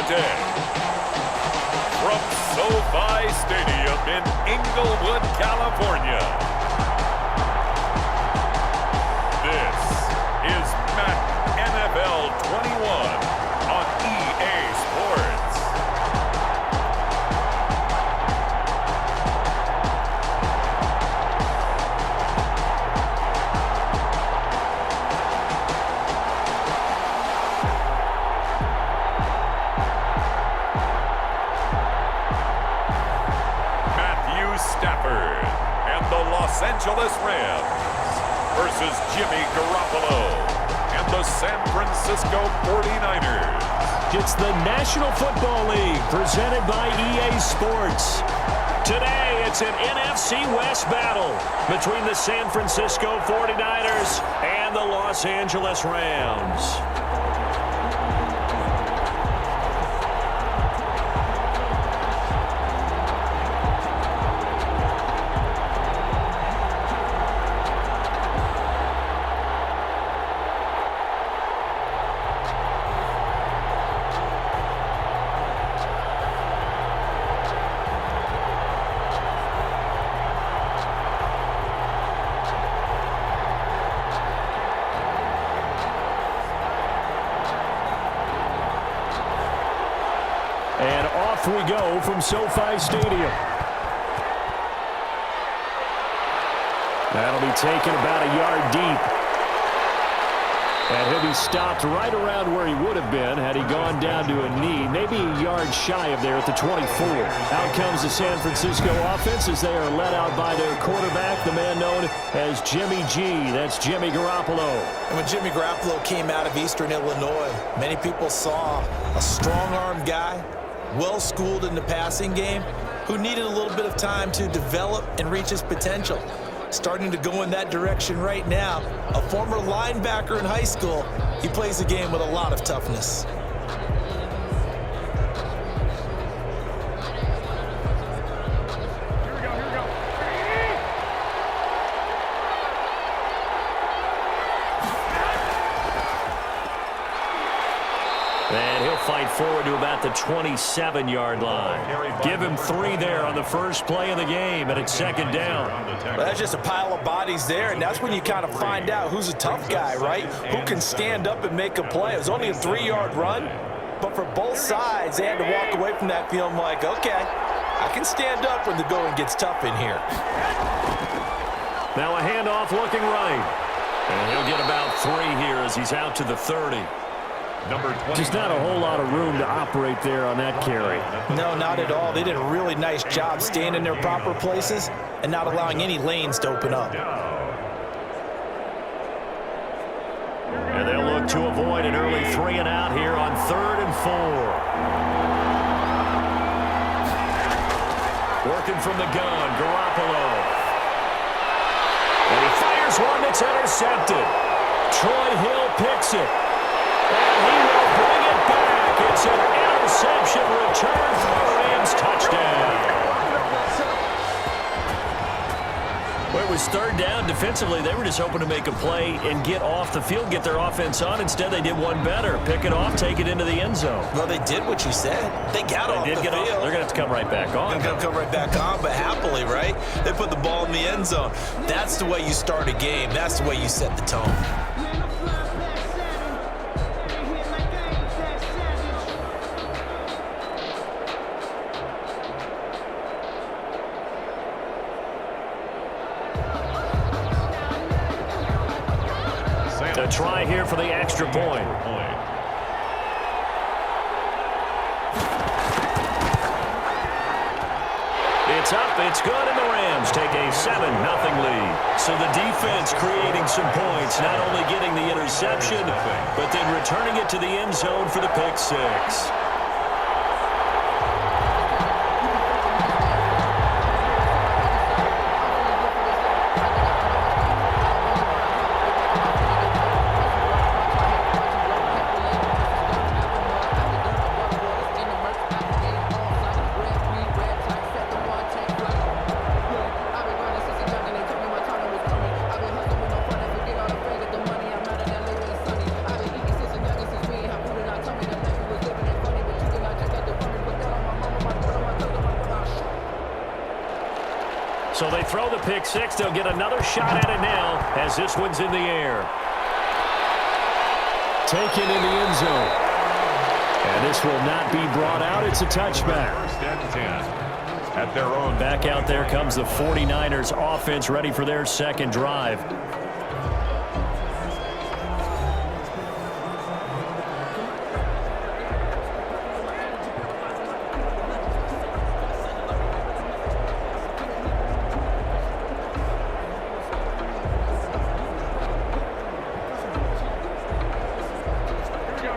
today, from SoFi Stadium in Inglewood, California, this is Madden NFL 21 on EA Sports. Stafford and the Los Angeles Rams versus Jimmy Garoppolo and the San Francisco 49ers. It's the National Football League presented by EA Sports. Today, it's an NFC West battle between the San Francisco 49ers and the Los Angeles Rams. And off we go from SoFi Stadium. That'll be taken about a yard deep. And he'll be stopped right around where he would have been had he gone down to a knee, maybe a yard shy of there at the 24. Out comes the San Francisco offense as they are led out by their quarterback, the man known as Jimmy G. That's Jimmy Garoppolo. And when Jimmy Garoppolo came out of Eastern Illinois, many people saw a strong-armed guy, well-schooled in the passing game, who needed a little bit of time to develop and reach his potential. Starting to go in that direction right now. A former linebacker in high school, he plays the game with a lot of toughness. And he'll fight forward to about the 27-yard line. Give him 3 there on the first play of the game, and it's second down. Well, that's just a pile of bodies there, and that's when you kind of find out who's a tough guy, right? Who can stand up and make a play. It was only a 3-yard run, but for both sides, they had to walk away from that feeling like, okay, I can stand up when the going gets tough in here. Now a handoff looking right. And he'll get about 3 here as he's out to the 30. Just not a whole lot of room to operate there on that carry. No, not at all. They did a really nice job staying in their proper places and not allowing any lanes to open up. And they'll look to avoid an early 3 and out here on 3rd and 4. Working from the gun, Garoppolo. And he fires one that's intercepted. Troy Hill picks it. And he will bring it back. It's an interception return for the Rams touchdown. Well, it was 3rd down. Defensively, they were just hoping to make a play and get off the field, get their offense on. Instead, they did one better. Pick it off, take it into the end zone. Well, they did what you said. They got off the field. They're going to have to come right back on. They're going to come right back on, but happily, right? They put the ball in the end zone. That's the way you start a game. That's the way you set the tone. A try here for the extra point. It's up, it's good, and the Rams take a 7-0 lead. So the defense creating some points, not only getting the interception, but then returning it to the end zone for the pick 6. So they throw the pick six. They'll get another shot at it now as this one's in the air. Taken in the end zone. And this will not be brought out. It's a touchback. First and 10 at their own. Back out there comes the 49ers offense ready for their second drive.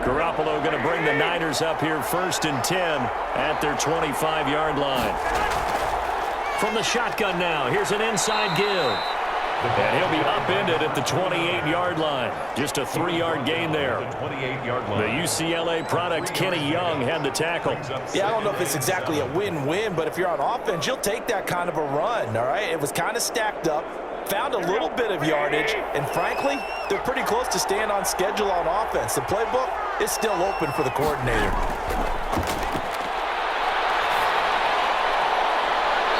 Garoppolo going to bring the Niners up here first and 10 at their 25-yard line. From the shotgun now, here's an inside give. And he'll be upended at the 28-yard line. Just a 3-yard gain there. The 28-yard line. The UCLA product, Kenny Young, had the tackle. Yeah, I don't know if it's exactly a win-win, but if you're on offense, you'll take that kind of a run, all right? It was kind of stacked up. Found a little bit of yardage, and frankly, they're pretty close to staying on schedule on offense. The playbook is still open for the coordinator.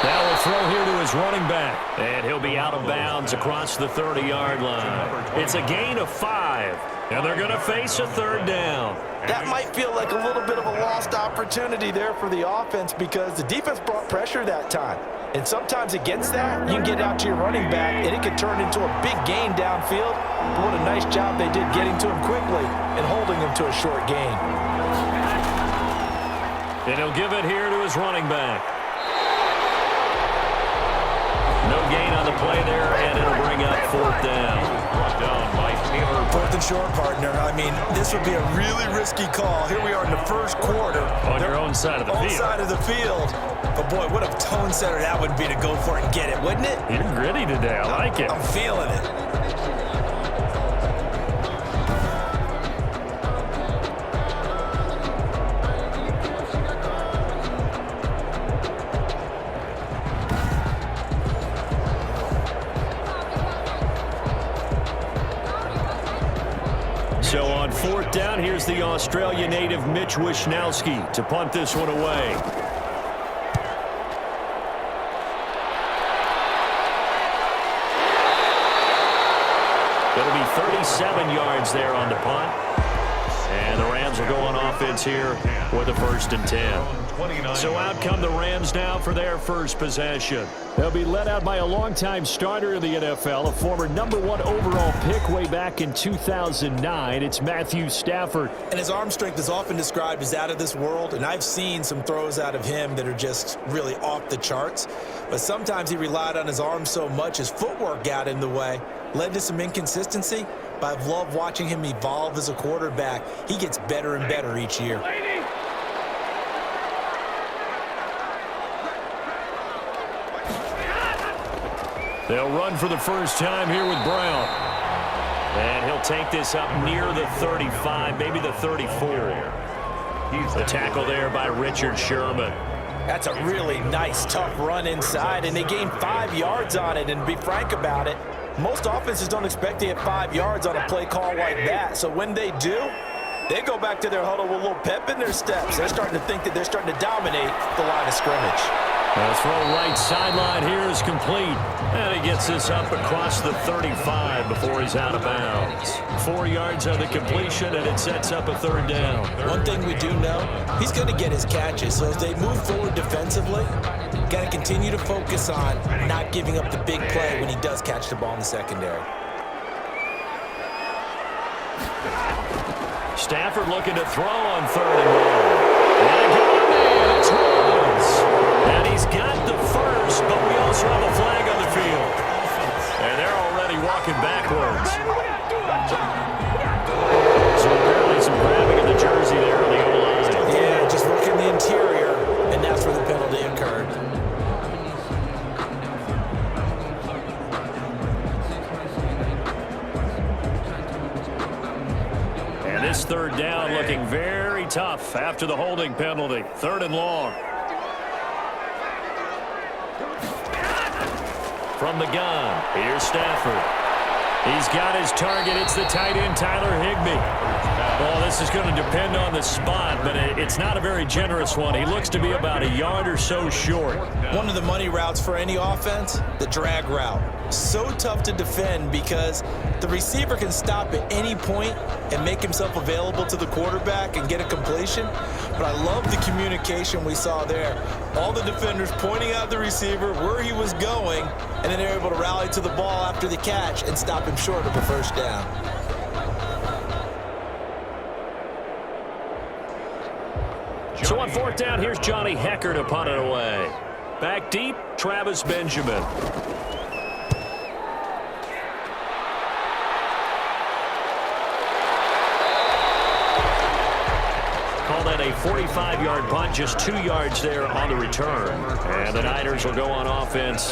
Now we'll throw here to his running back, and he'll be out of bounds across the 30-yard line. It's a gain of 5, and they're going to face a third down. That might feel like a little bit of a lost opportunity there for the offense because the defense brought pressure that time. And sometimes against that, you can get out to your running back, and it can turn into a big gain downfield. But what a nice job they did getting to him quickly and holding him to a short gain. And he'll give it here to his running back. No gain on the play there, and it'll bring up fourth down. Brought down by Taylor. Fourth and short, partner. I mean, this would be a really risky call. Here we are in the first quarter. On your own side of the field. Side of the field. But, boy, what a tone setter that would be to go for it and get it, wouldn't it? You're gritty today. I like it. I'm feeling it. So on fourth down, here's the Australia native Mitch Wishnowsky to punt this one away. It'll be 37 yards there on the punt. And the Rams will go on offense here with a first and 10. So out come the Rams now for their first possession. They'll be led out by a longtime starter in the NFL, a former #1 overall pick way back in 2009. It's Matthew Stafford. And his arm strength is often described as out of this world, and I've seen some throws out of him that are just really off the charts. But sometimes he relied on his arm so much, his footwork got in the way, led to some inconsistency. But I've loved watching him evolve as a quarterback. He gets better and better each year. They'll run for the first time here with Brown. And he'll take this up near the 35, maybe the 34. The tackle there by Richard Sherman. That's a really nice, tough run inside, and they gained 5 yards on it. And to be frank about it, most offenses don't expect to get 5 yards on a play call like that. So when they do, they go back to their huddle with a little pep in their steps. They're starting to think that they're starting to dominate the line of scrimmage. The throw right sideline here is complete. And he gets this up across the 35 before he's out of bounds. 4 yards on the completion, and it sets up a third down. One thing we do know, he's going to get his catches. So as they move forward defensively, got to continue to focus on not giving up the big play when he does catch the ball in the secondary. Stafford looking to throw on 3rd and 1. It's Woods. And he's got the first, but we also have a flag on the field. And they're already walking backwards. So apparently some grabbing of the jersey there on the O-line. Yeah, just working the interior, and that's where the penalty occurred. And this third down looking very tough after the holding penalty. 3rd and long. From the gun, here's Stafford. He's got his target. It's the tight end, Tyler Higbee. Well, this is going to depend on the spot, but it's not a very generous one. He looks to be about a yard or so short. One of the money routes for any offense, the drag route. So tough to defend because the receiver can stop at any point and make himself available to the quarterback and get a completion. But I love the communication we saw there. All the defenders pointing out the receiver, where he was going, and then they're able to rally to the ball after the catch and stop him short of a first down. So on fourth down, here's Johnny Hecker to punt it away. Back deep, Travis Benjamin. Call that a 45-yard punt, just 2 yards there on the return. And the Niners will go on offense,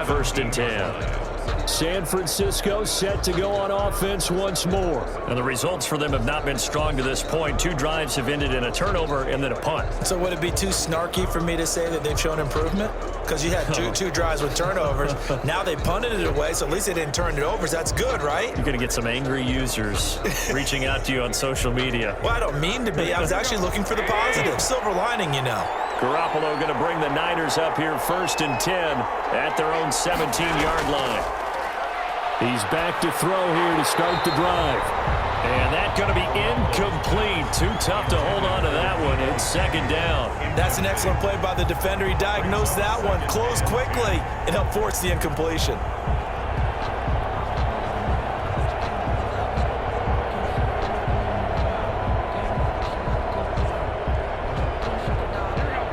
first and 10. San Francisco set to go on offense once more. And the results for them have not been strong to this point. 2 drives have ended in a turnover and then a punt. So would it be too snarky for me to say that they've shown improvement? Because you had two drives with turnovers. Now they punted it away, so at least they didn't turn it over. So that's good, right? You're going to get some angry users reaching out to you on social media. Well, I don't mean to be. I was actually looking for the positive. Silver lining, you know. Garoppolo going to bring the Niners up here first and 10 at their own 17-yard line. He's back to throw here to start the drive. And that's going to be incomplete. Too tough to hold on to that one. It's second down. That's an excellent play by the defender. He diagnosed that one, closed quickly, and helped force the incompletion.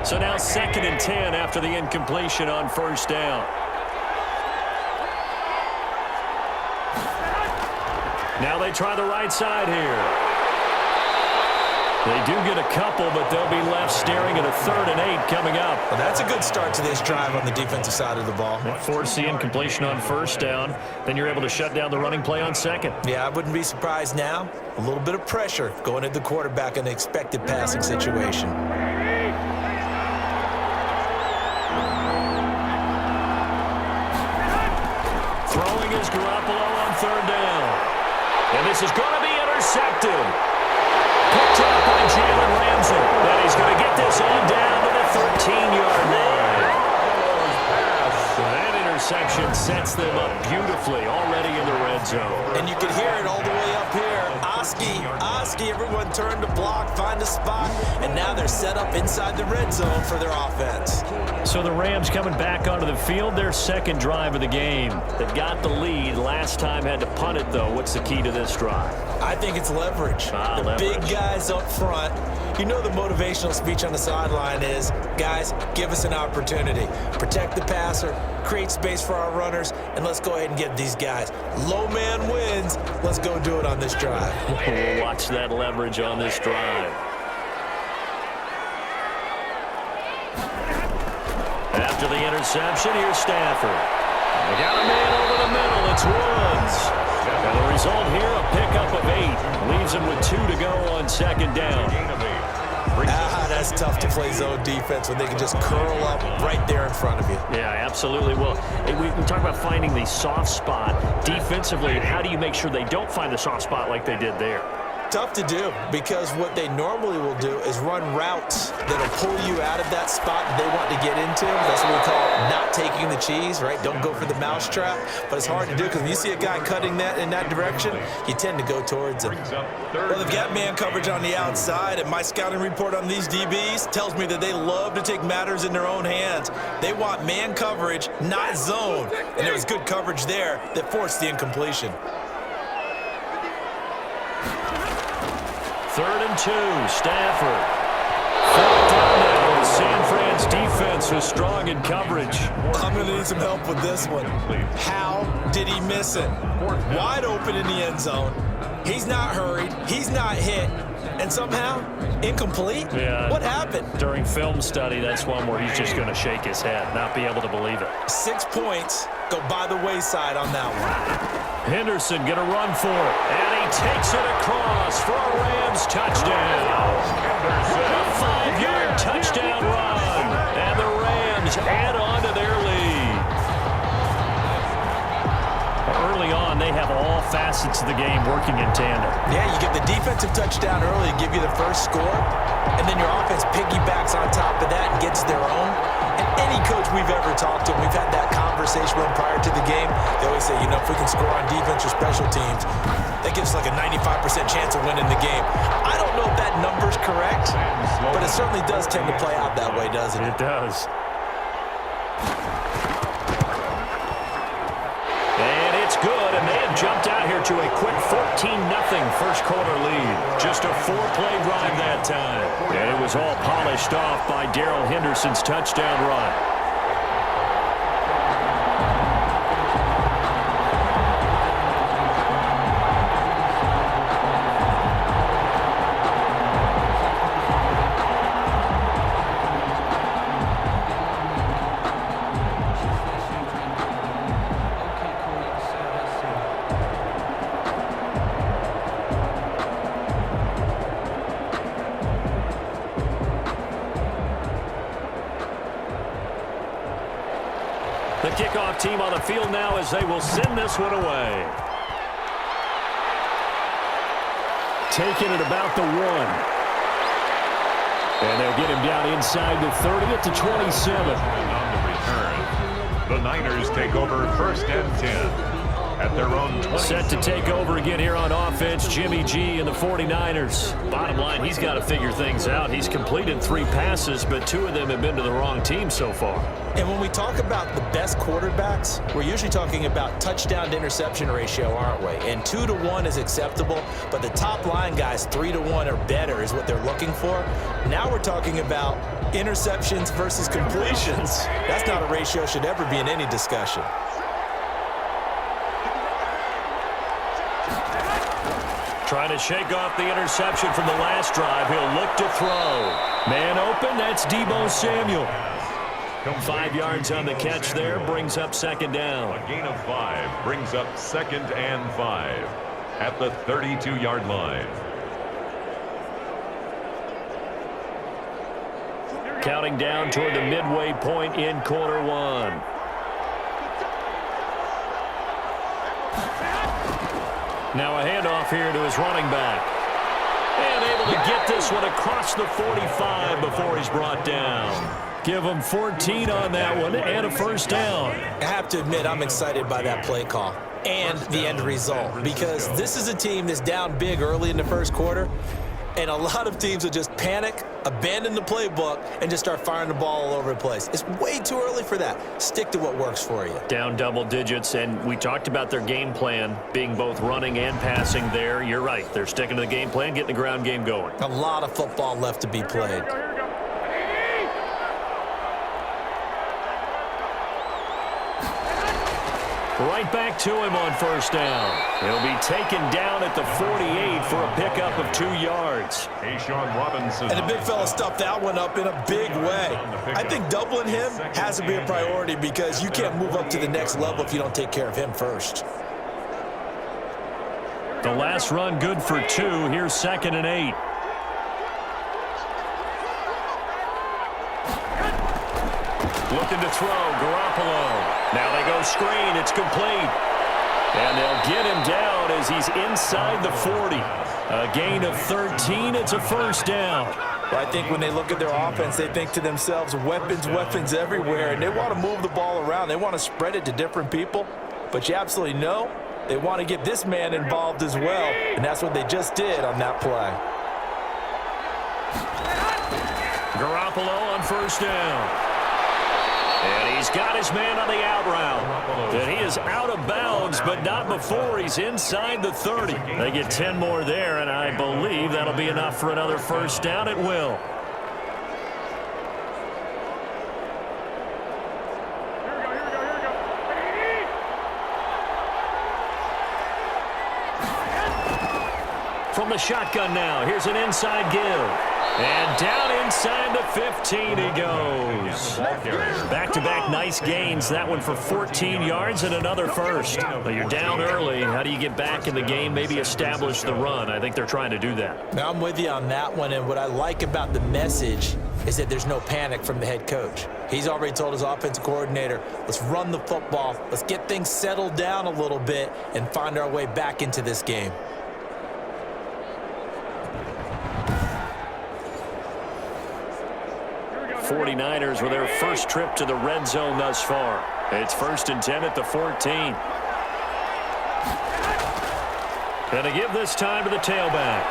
So now second and 10 after the incompletion on first down. Now they try the right side here. They do get a couple, but they'll be left staring at a 3rd and 8 coming up. Well, that's a good start to this drive on the defensive side of the ball. Force the incompletion on first down. Then you're able to shut down the running play on second. Yeah, I wouldn't be surprised now. A little bit of pressure going at the quarterback in an expected passing situation. Throwing is Garoppolo on 3rd down. And this is going to be intercepted. Picked up by Jalen Ramsey. And he's going to get this on down to the 13-yard line. That interception sets them up beautifully already in the red zone. And you can hear it all the way up here. Oski, everyone turned to block, find a spot, and now they're set up inside the red zone for their offense. So the Rams coming back onto the field, their second drive of the game. They got the lead. Last time had to punt it, though. What's the key to this drive? I think it's leverage. The big guys up front. You know the motivational speech on the sideline is, guys, give us an opportunity. Protect the passer, create space for our runners, and let's go ahead and get these guys. Low man wins. Let's go do it on this drive. We'll watch that leverage on this drive. After the interception, here's Stafford. They got a man over the middle. It's Woods. And the result here, a pickup of 8. Leaves him with 2 to go on second down. That's tough to play zone defense when they can just curl up right there in front of you. Yeah, absolutely. Well, we talk about finding the soft spot. Defensively, how do you make sure they don't find the soft spot like they did there? Tough to do because what they normally will do is run routes that'll pull you out of that spot they want to get into. That's what we call not taking the cheese, right? Don't go for the mousetrap. But it's hard to do because when you see a guy cutting that in that direction, you tend to go towards him. Well, they've got man coverage on the outside, and my scouting report on these DBs tells me that they love to take matters in their own hands. They want man coverage, not zone. And there was good coverage there that forced the incompletion. 3rd and 2, Stafford. 4th down now. San Fran's defense was strong in coverage. I'm going to need some help with this one. How did he miss it? Wide open in the end zone. He's not hurried. He's not hit. And somehow, incomplete? Yeah. What happened? During film study, that's one where he's just going to shake his head, not be able to believe it. 6 points go by the wayside on that one. Henderson going to run for it, and he takes it across for a Rams touchdown. A 5-yard touchdown run, and the Rams add on to their lead. Early on, they have all facets of the game working in tandem. Yeah, you get the defensive touchdown early to give you the first score, and then your offense piggybacks on top of that and gets their own. And any coach we've ever talked to, we've had that conversation with them prior to the game, they always say, if we can score on defense or special teams, that gives us like a 95% chance of winning the game. I don't know if that number's correct, but it certainly does tend to play out that way, doesn't it? It does. And it's good, and they have jumped out here to a quick 14-0 first quarter lead. Just a 4-play drive that time. And it was all polished off by Darrell Henderson's touchdown run. The kickoff team on the field now as they will send this one away. Taking it about the 1. And they'll get him down inside the 30 at the 27. On the return, the Niners take over 1st and 10 at their own 20. Set to take over again here on offense, Jimmy G and the 49ers. Bottom line, he's got to figure things out. He's completed 3 passes, but 2 of them have been to the wrong team so far. And when we talk about the best quarterbacks, we're usually talking about touchdown to interception ratio, aren't we? And 2 to 1 is acceptable, but the top line guys, 3 to 1 or better is what they're looking for. Now we're talking about interceptions versus completions. That's not a ratio should ever be in any discussion. Trying to shake off the interception from the last drive. He'll look to throw. Man open, that's Deebo Samuel. 5 yards on the catch there, brings up 2nd down. A gain of 5 brings up 2nd and 5 at the 32-yard line. Counting down toward the midway point in quarter 1. Now a handoff here to his running back. And able to get this one across the 45 before he's brought down. Give him 14 on that one and a 1st down. I have to admit, I'm excited by that play call and the end result, because this is a team that's down big early in the first quarter, and a lot of teams will just panic, abandon the playbook, and just start firing the ball all over the place. It's way too early for that. Stick to what works for you. Down double digits, and we talked about their game plan being both running and passing there. You're right. They're sticking to the game plan, getting the ground game going. A lot of football left to be played. Right back to him on 1st down. He'll be taken down at the 48 for a pickup of 2 yards. Sean Robinson. And the big fella stuffed that one up in a big way. I think doubling him has to be a priority, because you can't move up to the next level if you don't take care of him first. The last run good for 2. Here's 2nd and 8. Looking to throw, Garoppolo. Now they go screen, it's complete. And they'll get him down as he's inside the 40. A gain of 13, it's a 1st down. Well, I think when they look at their offense, they think to themselves, weapons, weapons everywhere, and they want to move the ball around. They want to spread it to different people, but you absolutely know they want to get this man involved as well, and that's what they just did on that play. Garoppolo on 1st down. And he's got his man on the out route. And he is out of bounds, but not before he's inside the 30. They get 10 more there, and I believe that'll be enough for another 1st down. It will. From the shotgun now, here's an inside give. And down inside the 15 he goes. Back-to-back nice gains. That one for 14 yards and another first. But you're down early. How do you get back in the game, maybe establish the run? I think they're trying to do that. Now, I'm with you on that one, and what I like about the message is that there's no panic from the head coach. He's already told his offensive coordinator, let's run the football, let's get things settled down a little bit and find our way back into this game. The 49ers with their first trip to the red zone thus far. It's 1st and 10 at the 14. Going to give this time to the tailback.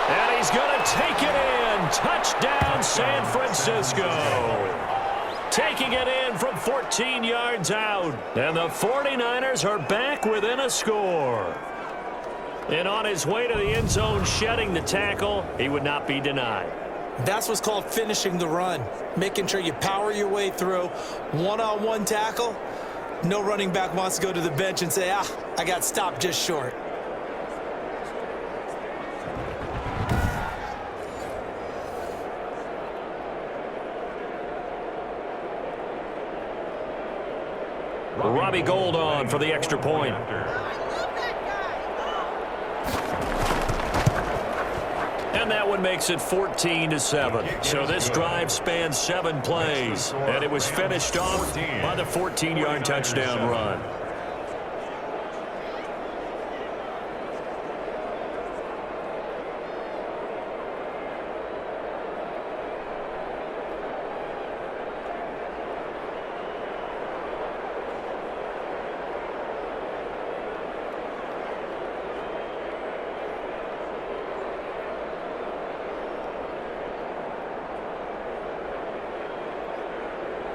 And he's going to take it in. Touchdown, San Francisco. Taking it in from 14 yards out. And the 49ers are back within a score. And on his way to the end zone, shedding the tackle, he would not be denied. That's what's called finishing the run, making sure you power your way through. One-on-one tackle, no running back wants to go to the bench and say, I got stopped just short. Robbie Gould on for the extra point. And that one makes it 14-7. So this drive spans 7 plays. And it was finished off by the 14-yard touchdown run.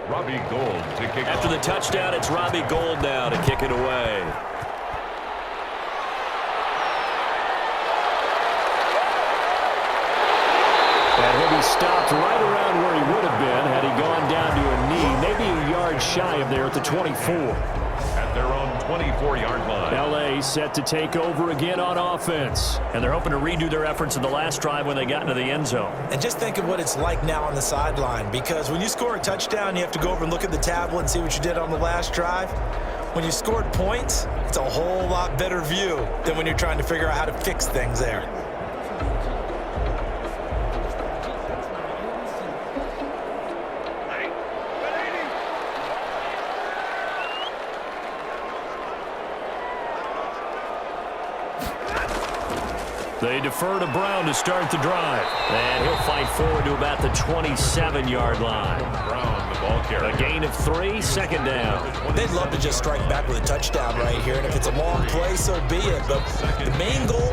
Robbie Gould to kick After the touchdown, it's Robbie Gould now to kick it away. And he'll be stopped right around where he would have been had he gone down to a knee, maybe a yard shy of there at the 24. At their own 24-yard line. L.A. set to take over again on offense. And they're hoping to redo their efforts in the last drive when they got into the end zone. And just think of what it's like now on the sideline, because when you score a touchdown, you have to go over and look at the tablet and see what you did on the last drive. When you scored points, it's a whole lot better view than when you're trying to figure out how to fix things there. They defer to Brown to start the drive. And he'll fight forward to about the 27-yard line. Brown, the ball carrier. A gain of 3, 2nd down. They'd love to just strike back with a touchdown right here, and if it's a long play, so be it. But the main goal,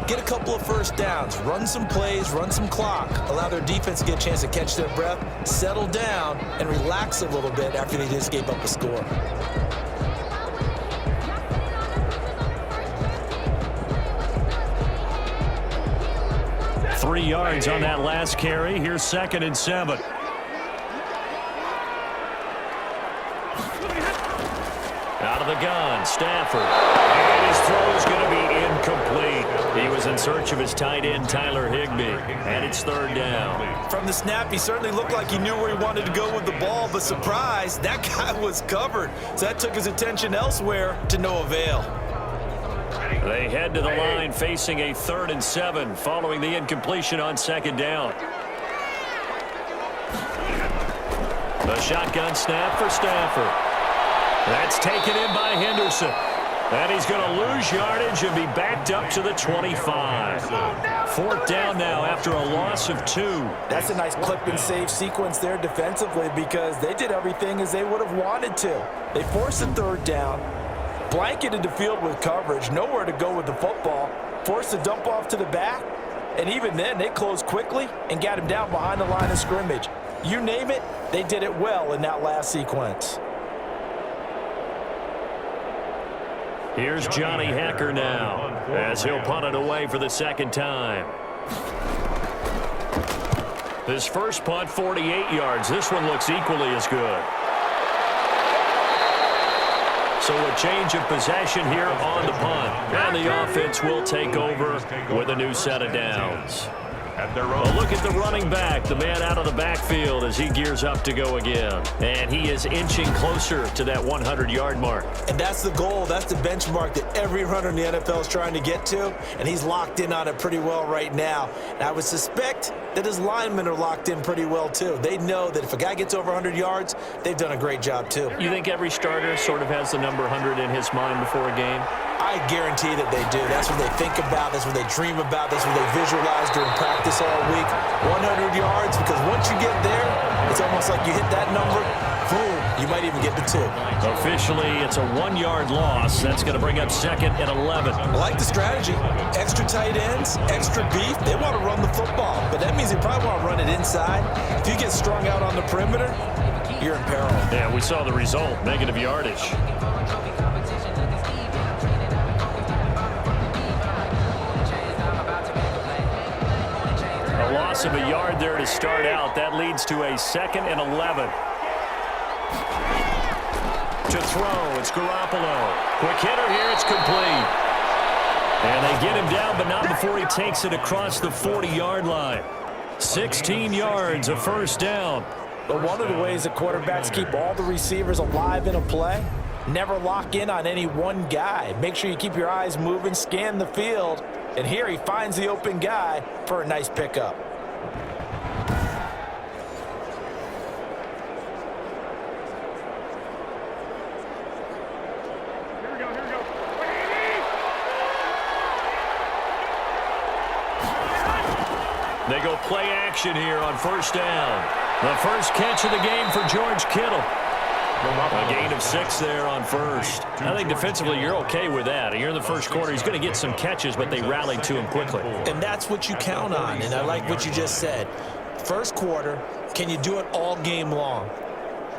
get a couple of first downs, run some plays, run some clock, allow their defense to get a chance to catch their breath, settle down, and relax a little bit after they just gave up a score. 3 yards on that last carry. Here's 2nd and 7. Out of the gun, Stafford. And his throw is going to be incomplete. He was in search of his tight end, Tyler Higbee. And it's 3rd down. From the snap, he certainly looked like he knew where he wanted to go with the ball, but surprise, that guy was covered. So that took his attention elsewhere to no avail. They head to the line facing a 3rd and 7 following the incompletion on 2nd down. The shotgun snap for Stafford. That's taken in by Henderson. And he's going to lose yardage and be backed up to the 25. 4th down now after a loss of 2. That's a nice clip and save sequence there defensively, because they did everything as they would have wanted to. They forced a 3rd down, blanketed the field with coverage, nowhere to go with the football, forced a dump off to the back, and even then they closed quickly and got him down behind the line of scrimmage. You name it, they did it well in that last sequence. Here's Johnny Hacker now as he'll punt it away for the 2nd time. His first punt, 48 yards. This one looks equally as good. So a change of possession here on the punt. And the offense will take over with a new set of downs. at their own. Well, look at the running back, the man out of the backfield as he gears up to go again. And he is inching closer to that 100-yard mark. And that's the goal. That's the benchmark that every runner in the NFL is trying to get to, and he's locked in on it pretty well right now. And I would suspect that his linemen are locked in pretty well, too. They know that if a guy gets over 100 yards, they've done a great job, too. You think every starter sort of has the number 100 in his mind before a game? I guarantee that they do. That's what they think about. That's what they dream about. That's what they visualize during practice all week. 100 yards, because once you get there, it's almost like you hit that number, boom, you might even get to 2. Officially, it's a 1-yard loss. That's going to bring up 2nd and 11. I like the strategy. Extra tight ends, extra beef. They want to run the football, but that means they probably want to run it inside. If you get strung out on the perimeter, you're in peril. Yeah, we saw the result, negative yardage. A loss of a yard there to start out. That leads to a 2nd and 11. To throw, it's Garoppolo. Quick hitter here, it's complete. And they get him down, but not before he takes it across the 40-yard line. 16 yards, a first down. But one of the ways that quarterbacks keep all the receivers alive in a play, never lock in on any one guy. Make sure you keep your eyes moving, scan the field, and here he finds the open guy for a nice pickup. They go play action here on first down. The first catch of the game for George Kittle. A gain of 6 there on first. I think defensively you're okay with that. You're in the first quarter. He's going to get some catches, but they rallied to him quickly. And that's what you count on, and I like what you just said. First quarter, can you do it all game long?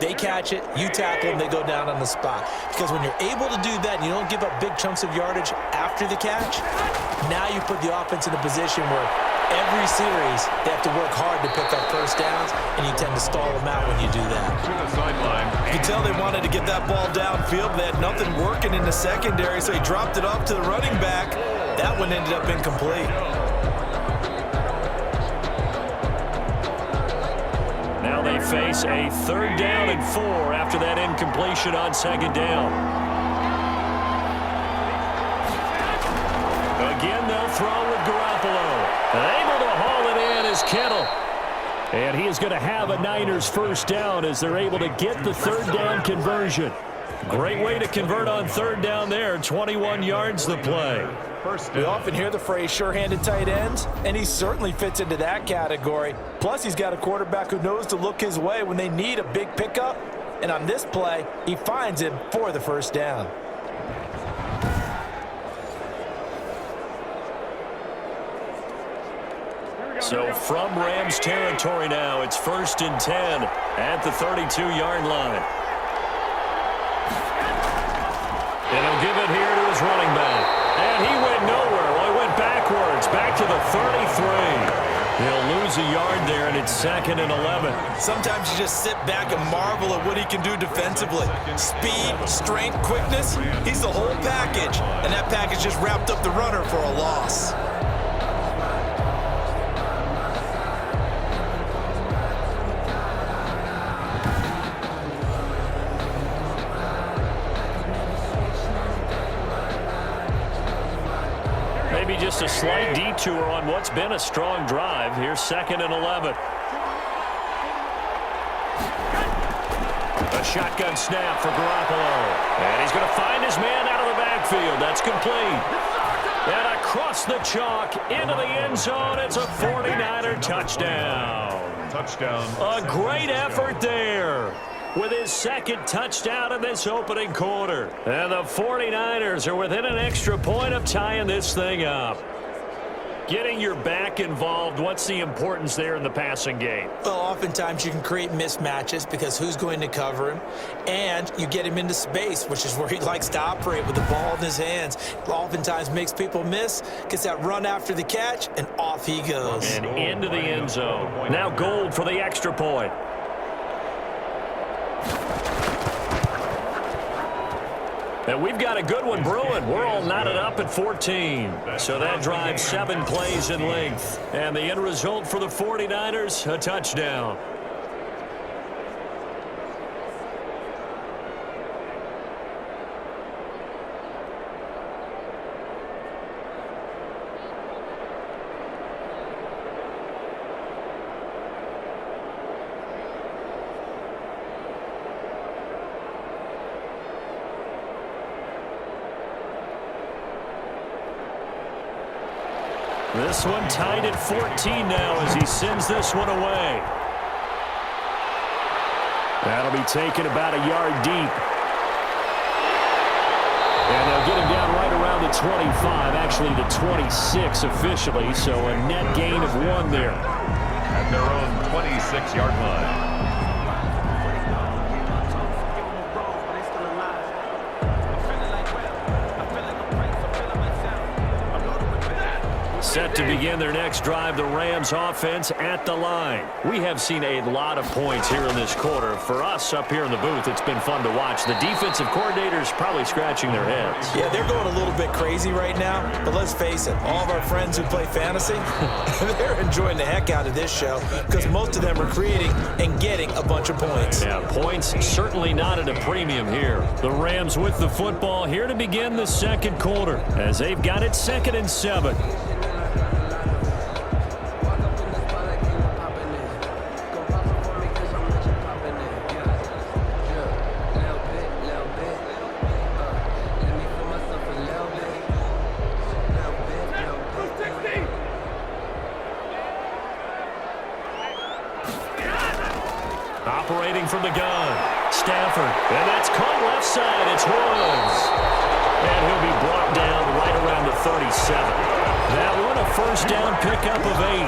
They catch it, you tackle them, they go down on the spot. Because when you're able to do that and you don't give up big chunks of yardage after the catch, now you put the offense in a position where every series they have to work hard to pick up first downs, and you tend to stall them out when you do that. To the sideline. You can tell they wanted to get that ball downfield. They had nothing working in the secondary, so he dropped it off to the running back. That one ended up incomplete. Now they face a 3rd down and 4 after that incompletion on 2nd down. Again, they'll throw with Garoppolo. Able to haul it in is Kittle. And he is going to have a Niners first down as they're able to get the 3rd down conversion. Great way to convert on 3rd down there. 21 yards the play. We often hear the phrase sure-handed tight ends, and he certainly fits into that category. Plus, he's got a quarterback who knows to look his way when they need a big pickup. And on this play, he finds him for the first down. So from Rams territory now, it's 1st and 10 at the 32-yard line. And he'll give it here to his running back. And he went nowhere. Well, he went backwards, back to the 33. He'll lose a yard there, and it's 2nd and 11. Sometimes you just sit back and marvel at what he can do defensively. Speed, strength, quickness, he's the whole package. And that package just wrapped up the runner for a loss. Maybe just a slight detour on what's been a strong drive. Here's 2nd and 11. A shotgun snap for Garoppolo. And he's going to find his man out of the backfield. That's complete. And across the chalk into the end zone. It's a 49er touchdown. Touchdown. A great effort there with his 2nd touchdown in this opening quarter. And the 49ers are within an extra point of tying this thing up. Getting your back involved, what's the importance there in the passing game? Well, oftentimes you can create mismatches because who's going to cover him, and you get him into space, which is where he likes to operate with the ball in his hands. Oftentimes makes people miss, gets that run after the catch, and off he goes. And into the end zone. Now Gold for the extra point. And we've got a good one brewing. We're all knotted up at 14. So that drives 7 plays in length. And the end result for the 49ers, a touchdown. This one tied at 14 now as he sends this one away. That'll be taken about a yard deep. And they'll get him down right around the 25, actually the 26 officially, so a net gain of 1 there. At their own 26-yard line. Set to begin their next drive, the Rams offense at the line. We have seen a lot of points here in this quarter. For us up here in the booth, it's been fun to watch. The defensive coordinators probably scratching their heads. Yeah, they're going a little bit crazy right now, but let's face it, all of our friends who play fantasy, they're enjoying the heck out of this show because most of them are creating and getting a bunch of points. Yeah, points certainly not at a premium here. The Rams with the football here to begin the second quarter as they've got it 2nd and 7. Operating from the gun, Stafford, and that's caught left side. It's Woods, and he'll be brought down right around the 37. That one a first down pickup of 8.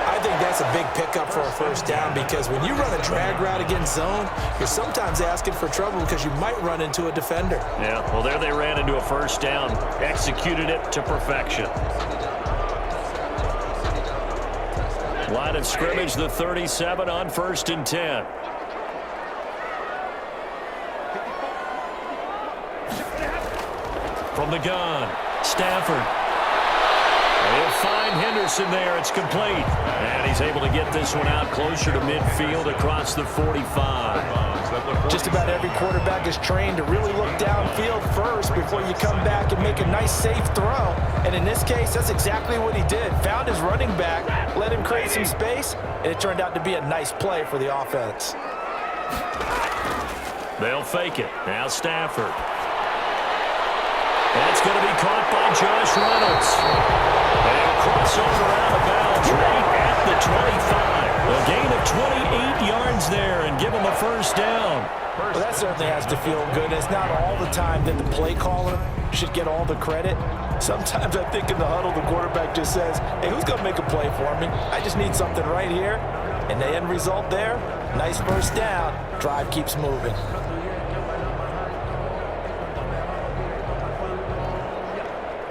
I think that's a big pickup for a first down because when you run a drag route against zone, you're sometimes asking for trouble because you might run into a defender. Yeah, well, there they ran into a first down, executed it to perfection. Line of scrimmage, the 37 on 1st and 10. From the gun, Stafford. They'll find Henderson there. It's complete. And he's able to get this one out closer to midfield across the 45. Just about every quarterback is trained to really look downfield first before you come back and make a nice, safe throw. And in this case, that's exactly what he did. Found his running back, let him create some space, and it turned out to be a nice play for the offense. They'll fake it. Now Stafford. That's going to be caught by Josh Reynolds. They'll cross over out of bounds right at the 25. A gain of 28 yards there and give them a first down. Well, that certainly has to feel good. It's not all the time that the play caller should get all the credit. Sometimes I think in the huddle, the quarterback just says, hey, who's going to make a play for me? I just need something right here. And the end result there, nice first down. Drive keeps moving.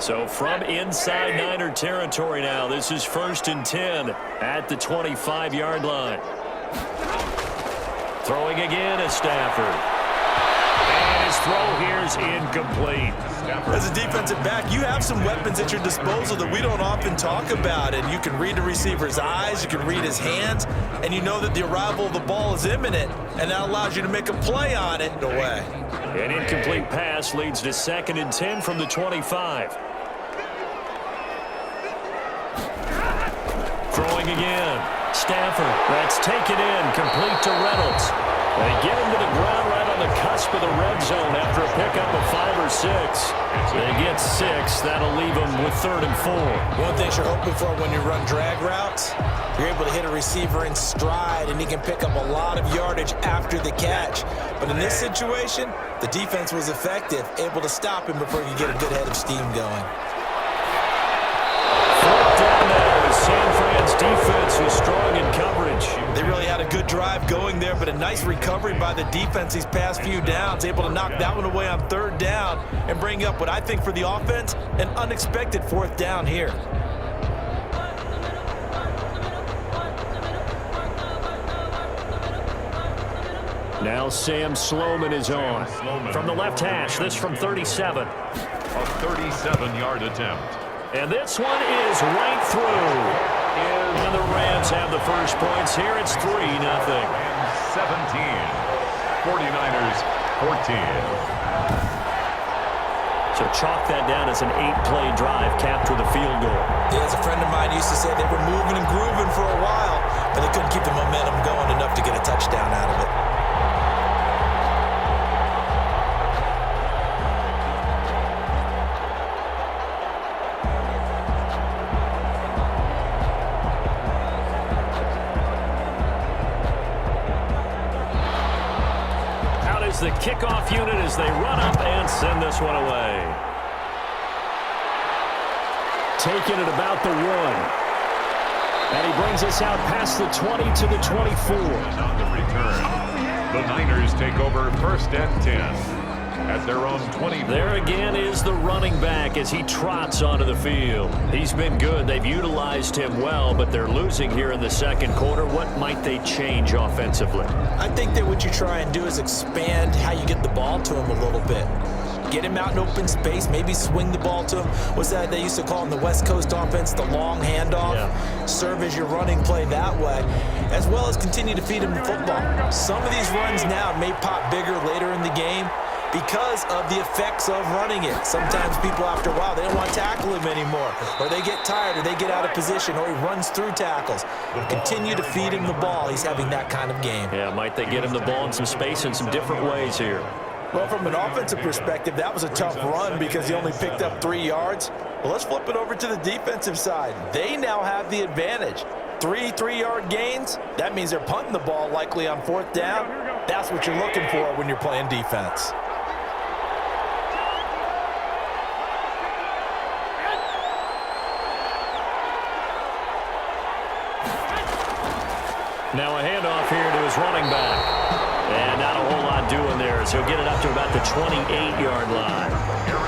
So from inside Niner territory now, this is 1st and 10 at the 25-yard line. Throwing again is Stafford. And his throw here is incomplete. As a defensive back, you have some weapons at your disposal that we don't often talk about. And you can read the receiver's eyes, you can read his hands, and you know that the arrival of the ball is imminent. And that allows you to make a play on it. No way. An incomplete pass leads to 2nd and 10 from the 25. Throwing again. Stafford. That's taken in. Complete to Reynolds. They get him to the ground right on the cusp of the red zone after a pickup of 5 or 6. They get 6. That'll leave them with 3rd and 4. One thing you're hoping for when you run drag routes, you're able to hit a receiver in stride, and he can pick up a lot of yardage after the catch. But in this situation, the defense was effective, able to stop him before you get a good head of steam going. San Fran's defense is strong in coverage. They really had a good drive going there, but a nice recovery by the defense these past few downs, able to knock that one away on 3rd down and bring up what I think for the offense, an unexpected 4th down here. Now Sam Sloman is on. From the left hash, this from 37. A 37-yard attempt. And this one is right through. And the Rams have the first points here. It's 3-0. And 17. 49ers 14. So chalk that down as an 8-play drive capped with a field goal. Yeah, as a friend of mine used to say, they were moving and grooving for a while, but they couldn't keep the momentum going enough to get a touchdown out of it. The kickoff unit as they run up and send this one away. Taking it about the 1. And he brings us out past the 20 to the 24. On the return, the Niners take over first and 10 at their own 20. There again is the running back as he trots onto the field. He's been good. They've utilized him well, but they're losing here in the second quarter. What might they change offensively? I think that what you try and do is expand how you get the ball to him a little bit. Get him out in open space, maybe swing the ball to him. What's that they used to call in the West Coast offense, the long handoff? Yeah. Serve as your running play that way, as well as continue to feed him the football. Some of these runs now may pop bigger later in the game because of the effects of running it. Sometimes people, after a while, they don't want to tackle him anymore, or they get tired, or they get out of position, or he runs through tackles. Continue to feed him the ball. He's having that kind of game. Yeah, might they get him the ball in some space in some different ways here? Well, from an offensive perspective, that was a tough run because he only picked up 3 yards. Well, let's flip it over to the defensive side. They now have the advantage. 3 3-yard gains, that means they're punting the ball likely on 4th down. That's what you're looking for when you're playing defense. Now a handoff here to his running back. And not a whole lot doing there as he'll get it up to about the 28-yard line.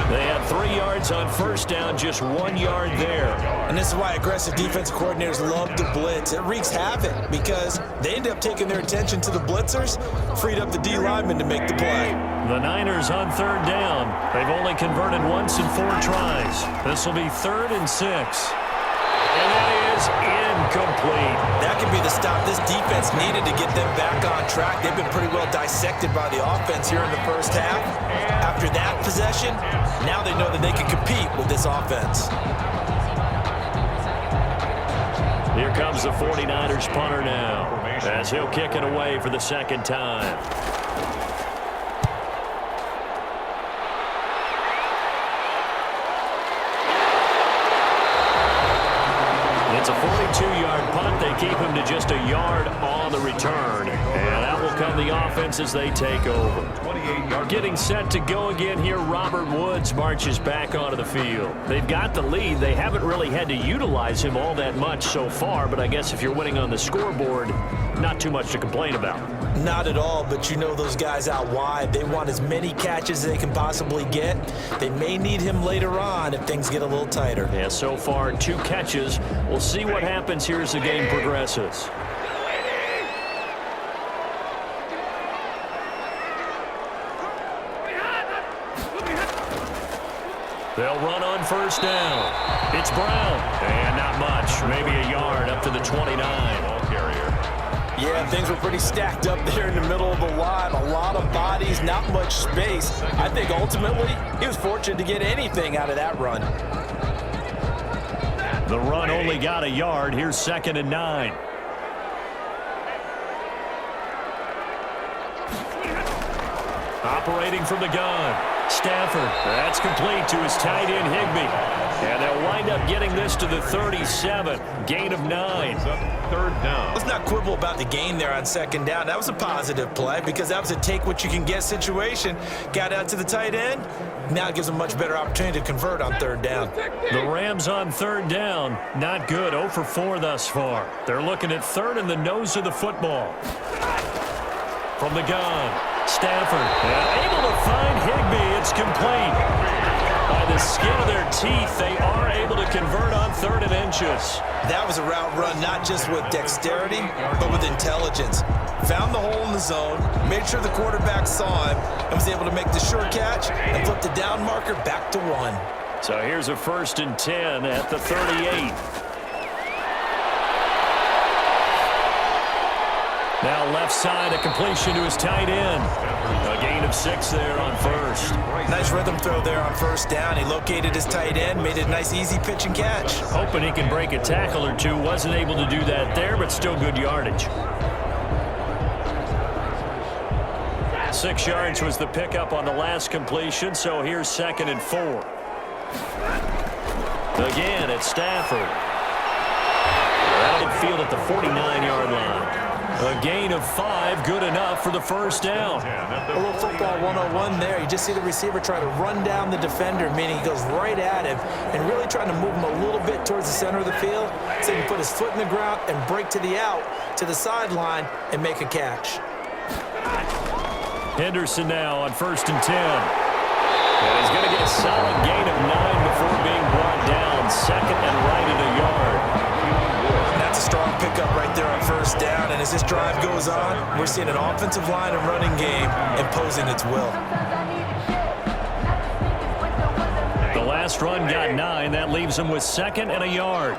They had 3 yards on first down, just 1 yard there. And this is why aggressive defensive coordinators love to blitz. It wreaks havoc because they end up taking their attention to the blitzers, freed up the D lineman to make the play. The Niners on 3rd down. They've only converted once in 4 tries. This will be 3rd and 6. And that is incomplete. That could be the stop this defense needed to get them back on track. They've been pretty well dissected by the offense here in the first half. After that possession, now they know that they can compete with this offense. Here comes the 49ers punter now as he'll kick it away for the second time. It's a 42-yard punt. They keep him to just a yard on the return. And out will come the offense as they take over. Getting set to go again here, Robert Woods marches back onto the field. They've got the lead. They haven't really had to utilize him all that much so far, but I guess if you're winning on the scoreboard, not too much to complain about. Not at all, but you know those guys out wide, they want as many catches as they can possibly get. They may need him later on if things get a little tighter. Yeah, so far 2 catches. We'll see what happens here as the game progresses. They'll run on first down. It's Brown. And not much. Maybe a yard up to the 29. Ball carrier. Yeah, things were pretty stacked up there in the middle of the line. A lot of bodies, not much space. I think ultimately he was fortunate to get anything out of that run. The run only got a yard. Here's 2nd and 9. Operating from the gun. Stafford. That's complete to his tight end, Higbee. And they'll wind up getting this to the 37. Gain of 9. 3rd down. Let's not quibble about the gain there on 2nd down. That was a positive play because that was a take-what-you-can-get situation. Got out to the tight end. Now it gives them much better opportunity to convert on 3rd down. The Rams on 3rd down. Not good. 0 for 4 thus far. They're looking at 3rd in the nose of the football. From the gun. Stafford able to find Higbee. It's complete. By the skin of their teeth, they are able to convert on 3rd and inches. That was a route run not just with dexterity, but with intelligence. Found the hole in the zone, made sure the quarterback saw him, and was able to make the sure catch and flip the down marker back to 1. So here's a 1st and 10 at the 38. Now left side, a completion to his tight end. A gain of 6 there on 1st. Nice rhythm throw there on 1st down. He located his tight end, made it a nice easy pitch and catch. Hoping he can break a tackle or two. Wasn't able to do that there, but still good yardage. 6 yards was the pickup on the last completion, so here's 2nd and 4. Again, it's Stafford. Out of field at the 49-yard line. A gain of 5, good enough for the 1st down. A little football 101 there. You just see the receiver try to run down the defender, meaning he goes right at him and really trying to move him a little bit towards the center of the field so he can put his foot in the ground and break to the out, to the sideline, and make a catch. Henderson now on 1st and 10. And he's going to get a solid gain of 9 before being brought down. 2nd and right at a yard. That's a strong pickup right there on 1st down. And as this drive goes on, we're seeing an offensive line and running game imposing its will. The last run got 9. That leaves him with 2nd and a yard.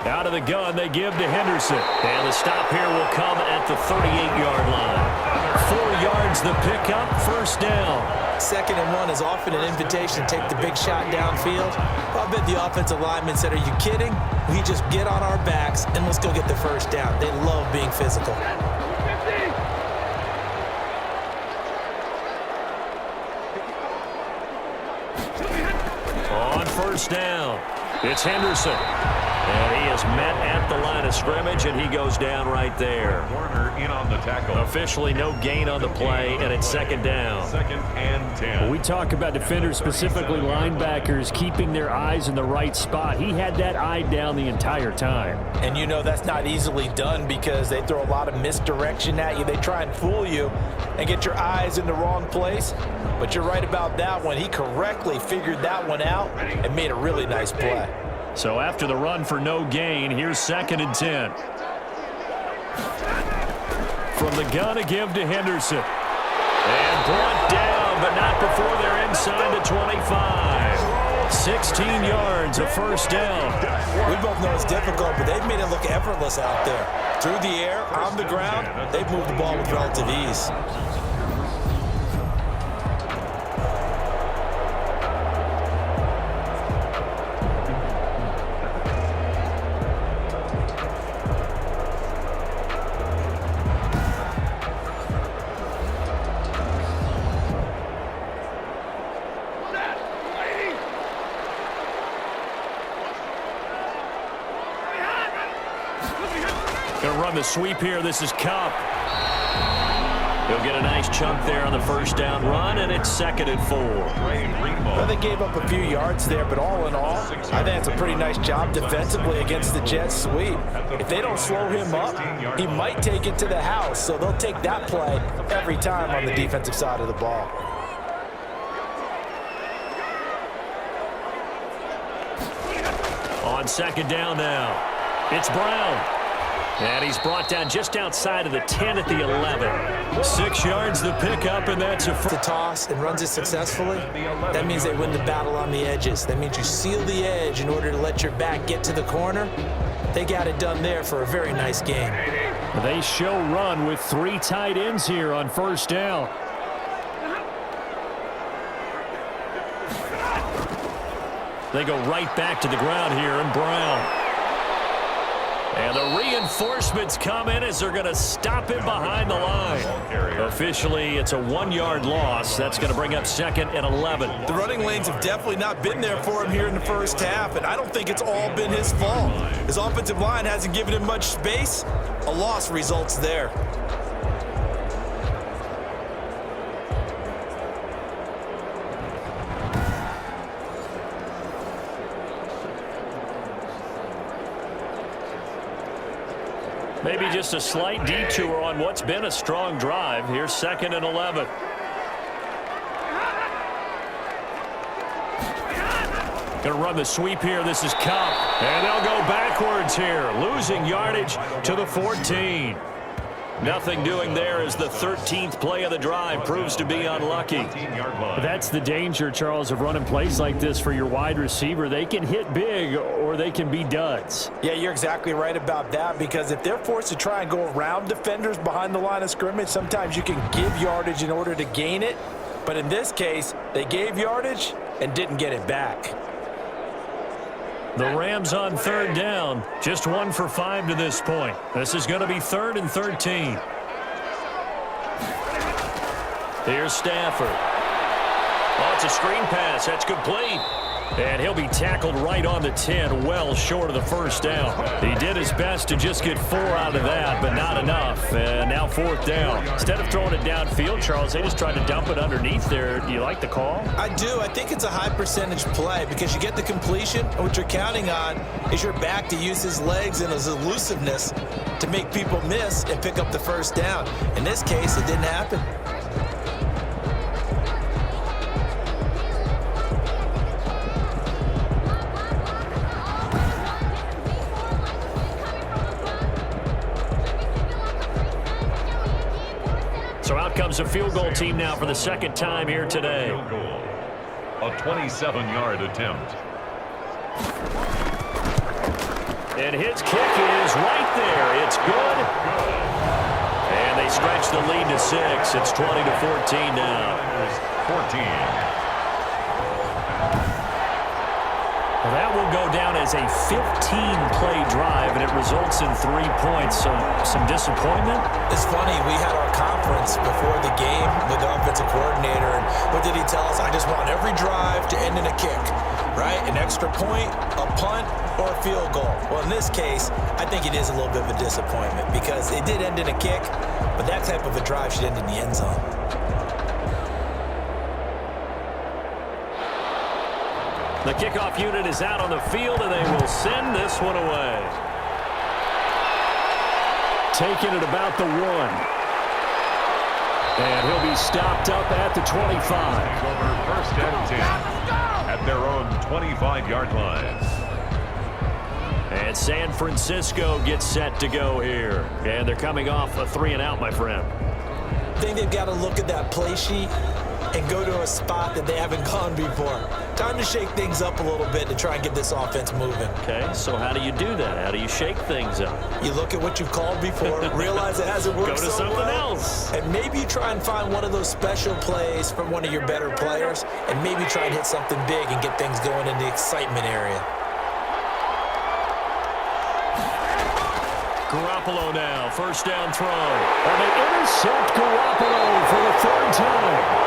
Out of the gun, they give to Henderson. And the stop here will come at the 38-yard line. 4 yards the pickup, 1st down. 2nd and 1 is often an invitation to take the big shot downfield. I bet the offensive lineman said, are you kidding? We just get on our backs and let's go get the 1st down. They love being physical. On 1st down, it's Henderson. And he is met at the line of scrimmage, and he goes down right there. Warner in on the tackle. Officially no gain on the play, and it's 2nd down. 2nd and 10. When we talk about defenders, specifically linebackers, keeping their eyes in the right spot. He had that eye down the entire time. And you know that's not easily done because they throw a lot of misdirection at you. They try and fool you and get your eyes in the wrong place. But you're right about that one. He correctly figured that one out and made a really nice play. So after the run for no gain, here's 2nd and 10. From the gun, a give to Henderson. And brought down, but not before they're inside the 25. 16 yards, a 1st down. We both know it's difficult, but they've made it look effortless out there. Through the air, on the ground, they've moved the ball with relative ease. Gonna run the sweep here. This is Cup. He'll get a nice chunk there on the 1st down run, and it's 2nd and 4. Well, they gave up a few yards there, but all in all, I think it's a pretty nice job defensively against the Jets sweep. If they don't slow him up, he might take it to the house, so they'll take that play every time on the defensive side of the ball. On 2nd down now, it's Brown. And he's brought down just outside of the 10 at the 11. 6 yards the pickup, and that's a to toss and runs it successfully. That means they win the battle on the edges. That means you seal the edge in order to let your back get to the corner. They got it done there for a very nice game. They show run with 3 tight ends here on 1st down. They go right back to the ground here, and Brown. And the reinforcements come in as they're going to stop him behind the line. Officially, it's a 1-yard loss. That's going to bring up 2nd and 11. The running lanes have definitely not been there for him here in the 1st half, and I don't think it's all been his fault. His offensive line hasn't given him much space. A loss results there. Maybe just a slight detour on what's been a strong drive. Here's 2nd and 11. Going to run the sweep here. This is Cup. And they'll go backwards here, losing yardage to the 14. Nothing doing there as the 13th play of the drive proves to be unlucky. That's the danger, Charles, of running plays like this for your wide receiver. They can hit big or they can be duds. Yeah, you're exactly right about that, because if they're forced to try and go around defenders behind the line of scrimmage, sometimes you can give yardage in order to gain it. But in this case, they gave yardage and didn't get it back. The Rams on third down, just 1 for 5 to this point. This is going to be 3rd and 13. Here's Stafford. Oh, it's a screen pass. That's complete. And he'll be tackled right on the 10, well short of the first down. He did his best to just get 4 out of that, but not enough. And now 4th down. Instead of throwing it downfield, Charles, they just tried to dump it underneath there. Do you like the call? I do. I think it's a high percentage play because you get the completion, and what you're counting on is your back to use his legs and his elusiveness to make people miss and pick up the first down. In this case, it didn't happen. So out comes a field goal team now for the second time here today. Field goal. A 27-yard attempt. And his kick is right there. It's good. And they stretch the lead to 6. It's 20-14 now. 14. Well, that will go down as a 15-play drive, and it results in 3 points. So some disappointment. It's funny, we had our conference before the game with the offensive coordinator, and what did he tell us? I just want every drive to end in a kick, right? An extra point, a punt, or a field goal. Well, in this case, I think it is a little bit of a disappointment because it did end in a kick, but that type of a drive should end in the end zone. The kickoff unit is out on the field, and they will send this one away. Taking it about the 1. And he'll be stopped up at the 25. Over 1st and 10 at their own 25-yard line. And San Francisco gets set to go here. And they're coming off a 3-and-out, my friend. I think they've got to look at that play sheet and go to a spot that they haven't gone before. Time to shake things up a little bit to try and get this offense moving. Okay, so how do you do that? How do you shake things up? You look at what you've called before, realize it hasn't worked Go to so something well, else. and maybe you try and find one of those special plays from one of your better players, and maybe try and hit something big and get things going in the excitement area. Garoppolo now, first down throw. And they intercept Garoppolo for the 3rd time.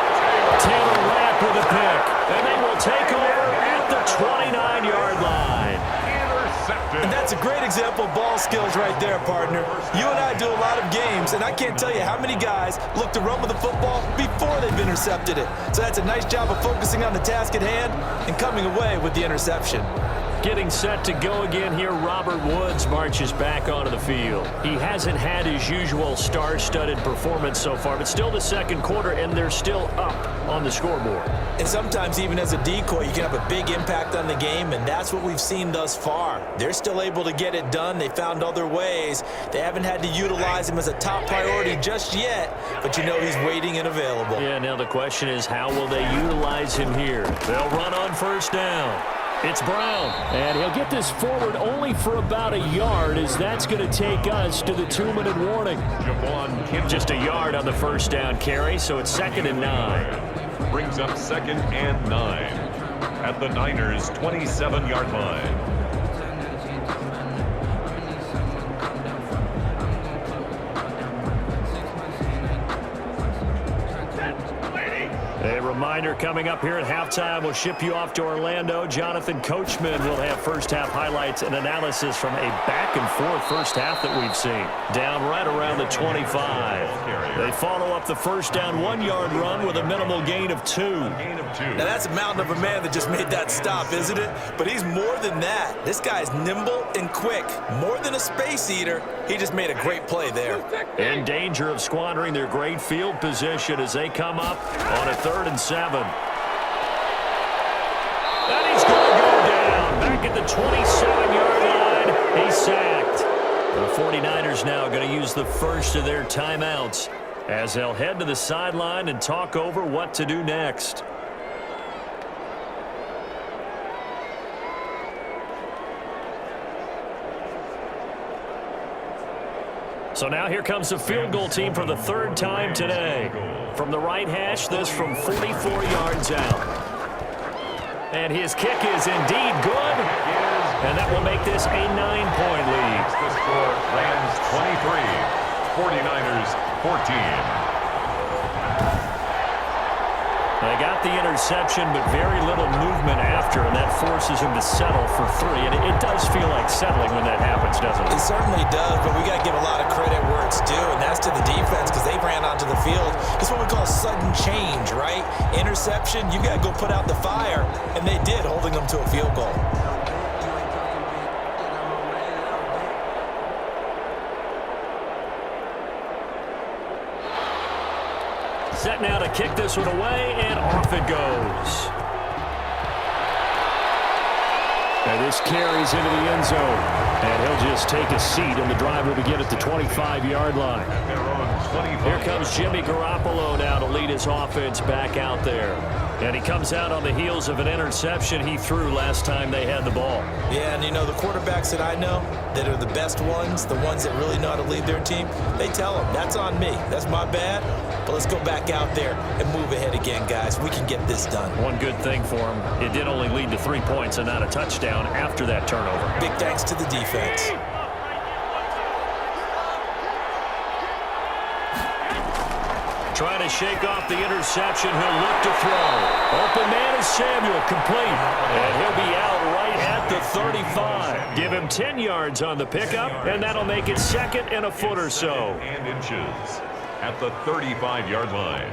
Taylor Rapp with a pick. And they will take over at the 29-yard line. Intercepted. And that's a great example of ball skills right there, partner. You and I do a lot of games, and I can't tell you how many guys look to run with the football before they've intercepted it. So that's a nice job of focusing on the task at hand and coming away with the interception. Getting set to go again here, Robert Woods marches back onto the field. He hasn't had his usual star-studded performance so far, but still the second quarter, and they're still up on the scoreboard. And sometimes even as a decoy, you can have a big impact on the game, and that's what we've seen thus far. They're still able to get it done. They found other ways. They haven't had to utilize him as a top priority just yet, but you know he's waiting and available. Yeah, now the question is, how will they utilize him here? They'll run on first down. It's Brown, and he'll get this forward only for about a yard, as that's going to take us to the 2-minute warning. Just a yard on the first down carry, so it's 2nd and 9. Brings up 2nd and 9 at the Niners' 27-yard line. A reminder coming up here at halftime, we'll ship you off to Orlando. Jonathan Coachman will have first-half highlights and analysis from a back-and-forth first half that we've seen. Down right around the 25. They follow up the first down 1-yard run with a minimal gain of 2. Now that's a mountain of a man that just made that stop, isn't it? But he's more than that. This guy's nimble and quick. More than a space eater, he just made a great play there. In danger of squandering their great field position as they come up on a 3rd and 7. And he's going to go back at the 27-yard line. He's sacked. The 49ers now going to use the first of their timeouts as they'll head to the sideline and talk over what to do next. So now here comes the field goal team for the third time today. From the right hash, this from 44 yards out. And his kick is indeed good. And that will make this a 9-point lead. The score, Rams 23, 49ers 14. They got the interception, but very little movement after, and that forces him to settle for 3. And it does feel like settling when that happens, doesn't it? It certainly does, but we got to give a lot of credit where it's due, and that's to the defense because they ran onto the field. It's what we call sudden change, right? Interception, you got to go put out the fire, and they did, holding them to a field goal. Set now to kick this one away, and off it goes. And this carries into the end zone. And he'll just take a seat, and the drive will begin at the 25-yard line. Here comes Jimmy Garoppolo now to lead his offense back out there. And he comes out on the heels of an interception he threw last time they had the ball. Yeah, and you know, the quarterbacks that I know that are the best ones, the ones that really know how to lead their team, they tell them, that's on me. That's my bad. But let's go back out there and move ahead again, guys. We can get this done. One good thing for him, it did only lead to 3 points and not a touchdown after that turnover. Big thanks to the defense. Trying to shake off the interception. He'll look to throw. Open man is Samuel, complete. And he'll be out right at the 35. Give him 10 yards on the pickup, and that'll make it second and a foot or so. And inches at the 35-yard line.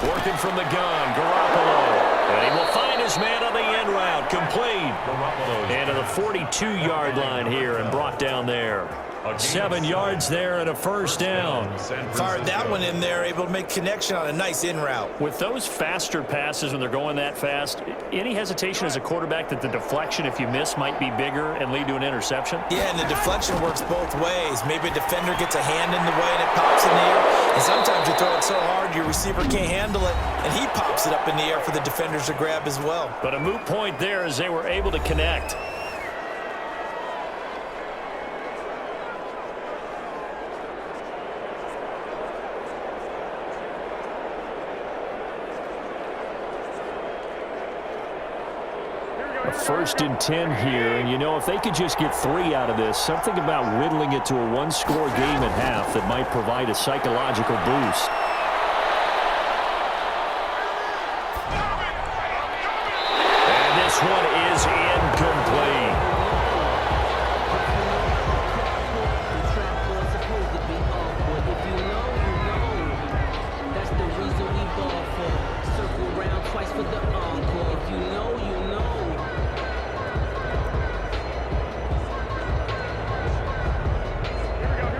Working from the gun, Garoppolo. And he will find his man on the end route, complete. And to the 42-yard line here and brought down there. 7 yards there and a first down. Fired that one in there, able to make connection on a nice in route. With those faster passes when they're going that fast, any hesitation as a quarterback that the deflection, if you miss, might be bigger and lead to an interception? Yeah, and the deflection works both ways. Maybe a defender gets a hand in the way and it pops in the air. And sometimes you throw it so hard your receiver can't handle it, and he pops it up in the air for the defenders to grab as well. But a moot point there as they were able to connect. First and 10 here, and you know, if they could just get 3 out of this, something about whittling it to a one-score game at half that might provide a psychological boost. And this one is incomplete. That's the reason we ball for. Circle round twice for the encore. If you know, you know.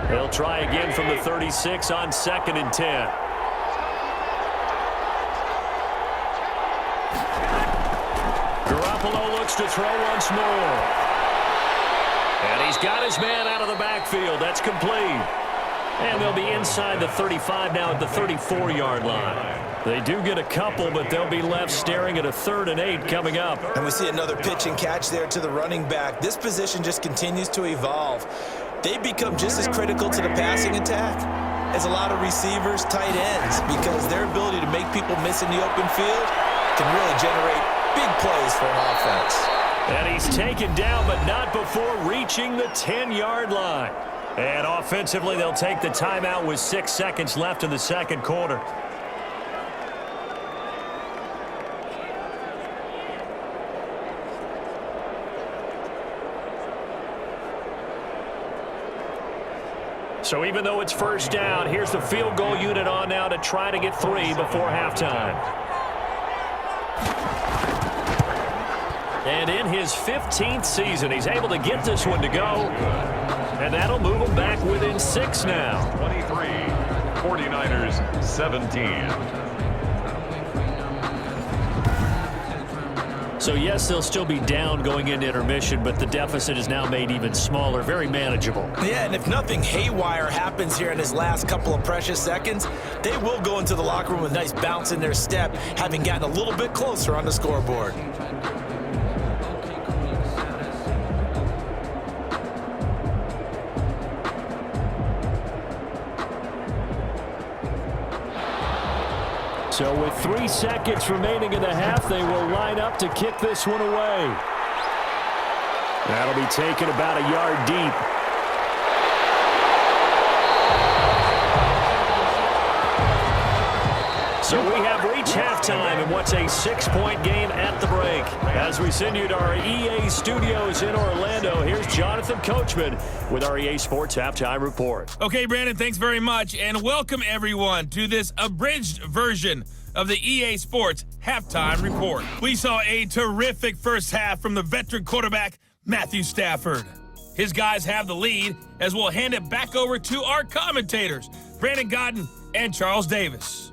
They'll try again from the 36 on 2nd and 10. Garoppolo looks to throw once more. And he's got his man out of the backfield. That's complete. And they'll be inside the 35 now at the 34-yard line. They do get a couple, but they'll be left staring at a 3rd and 8 coming up. And we see another pitch and catch there to the running back. This position just continues to evolve. They become just as critical to the passing attack as a lot of receivers, tight ends, because their ability to make people miss in the open field can really generate big plays for an offense. And he's taken down, but not before reaching the 10-yard line. And offensively, they'll take the timeout with 6 seconds left in the second quarter. So even though it's first down, here's the field goal unit on now to try to get 3 before halftime. And in his 15th season, he's able to get this one to go. And that'll move him back within 6 now. 23, 49ers 17. So, yes, they'll still be down going into intermission, but the deficit is now made even smaller, very manageable. Yeah, and if nothing haywire happens here in his last couple of precious seconds, they will go into the locker room with a nice bounce in their step, having gotten a little bit closer on the scoreboard. So with 3 seconds remaining in the half, they will line up to kick this one away. That'll be taken about a yard deep. So we have reached halftime in what's a 6-point game at the break. As we send you to our EA studios in Orlando, here's Jonathan Coachman with our EA Sports Halftime Report. Okay, Brandon, thanks very much, and welcome everyone to this abridged version of the EA Sports Halftime Report. We saw a terrific first half from the veteran quarterback, Matthew Stafford. His guys have the lead as we'll hand it back over to our commentators, Brandon Godden and Charles Davis.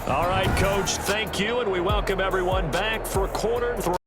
All right, Coach, thank you, and we welcome everyone back for quarter 3.